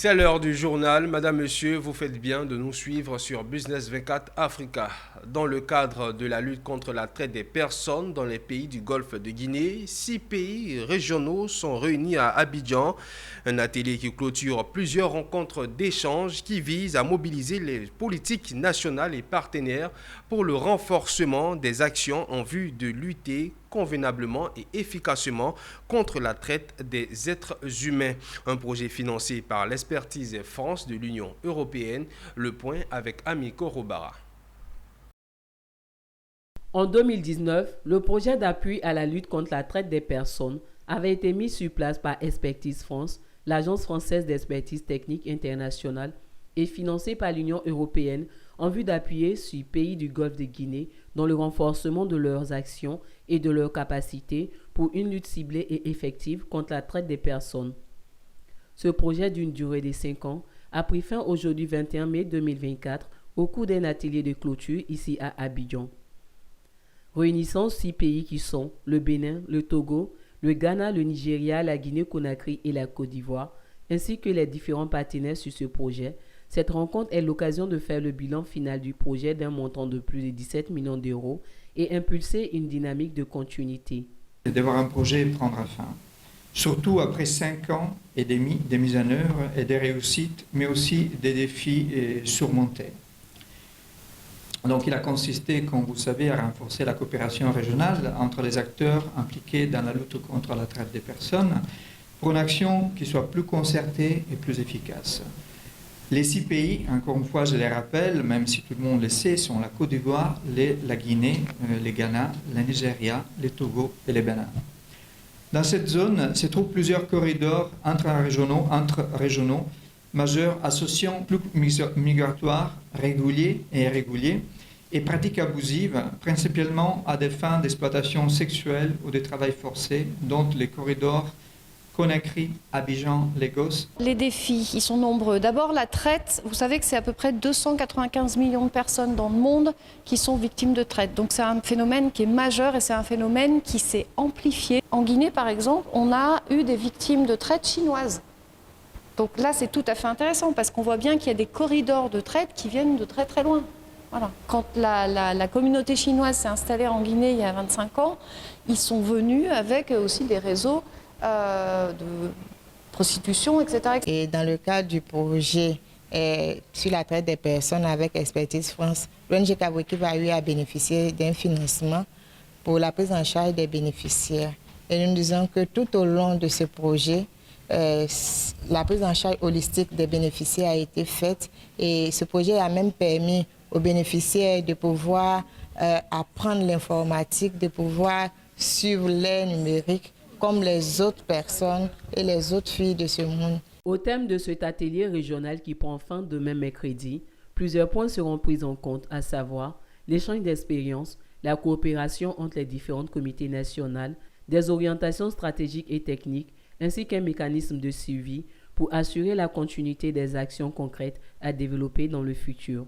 C'est l'heure du journal. Madame, Monsieur, vous faites bien de nous suivre sur Business 24 Africa. Dans le cadre de la lutte contre la traite des personnes dans les pays du Golfe de Guinée, 6 pays régionaux sont réunis à Abidjan. Un atelier qui clôture plusieurs rencontres d'échange qui visent à mobiliser les politiques nationales et partenaires pour le renforcement des actions en vue de lutter convenablement et efficacement contre la traite des êtres humains. Un projet financé par l'Expertise France de l'Union européenne. Le point avec Ami Korobara. En 2019, le projet d'appui à la lutte contre la traite des personnes avait été mis sur place par Expertise France, l'Agence française d'expertise technique internationale, et financé par l'Union européenne en vue d'appuyer sur les pays du Golfe de Guinée dans le renforcement de leurs actions et de leurs capacités pour une lutte ciblée et effective contre la traite des personnes. Ce projet d'une durée de 5 ans a pris fin aujourd'hui 21 mai 2024 au cours d'un atelier de clôture ici à Abidjan. Réunissant 6 pays qui sont le Bénin, le Togo, le Ghana, le Nigeria, la Guinée-Conakry et la Côte d'Ivoire, ainsi que les différents partenaires sur ce projet. Cette rencontre est l'occasion de faire le bilan final du projet d'un montant de plus de 17 millions d'euros et impulser une dynamique de continuité. De voir un projet prendre fin, surtout après 5 ans et demi de mise en œuvre et des réussites, mais aussi des défis surmontés. Donc il a consisté, comme vous savez, à renforcer la coopération régionale entre les acteurs impliqués dans la lutte contre la traite des personnes pour une action qui soit plus concertée et plus efficace. Les 6 pays, encore une fois je les rappelle, même si tout le monde le sait, sont la Côte d'Ivoire, la Guinée, le Ghana, le Nigeria, le Togo et le Bénin. Dans cette zone se trouvent plusieurs corridors intra-régionaux majeurs associant flux migratoires réguliers et irréguliers et pratiques abusives, principalement à des fins d'exploitation sexuelle ou de travail forcé, dont les corridors Conakry, Abidjan, Lagos. Les défis, ils sont nombreux. D'abord, la traite, vous savez que c'est à peu près 295 millions de personnes dans le monde qui sont victimes de traite. Donc c'est un phénomène qui est majeur et c'est un phénomène qui s'est amplifié. En Guinée, par exemple, on a eu des victimes de traite chinoises. Donc là, c'est tout à fait intéressant parce qu'on voit bien qu'il y a des corridors de traite qui viennent de très très loin. Voilà. Quand la communauté chinoise s'est installée en Guinée il y a 25 ans, ils sont venus avec aussi des réseaux de prostitution, etc. Et dans le cadre du projet sur la traite des personnes avec Expertise France, l'ONG Kabouéquipe a eu à bénéficier d'un financement pour la prise en charge des bénéficiaires. Et nous disons que tout au long de ce projet, la prise en charge holistique des bénéficiaires a été faite et ce projet a même permis aux bénéficiaires de pouvoir apprendre l'informatique, de pouvoir suivre l'ère numérique comme les autres personnes et les autres filles de ce monde. Au thème de cet atelier régional qui prend fin demain mercredi, plusieurs points seront pris en compte, à savoir l'échange d'expériences, la coopération entre les différents comités nationaux, des orientations stratégiques et techniques, ainsi qu'un mécanisme de suivi pour assurer la continuité des actions concrètes à développer dans le futur.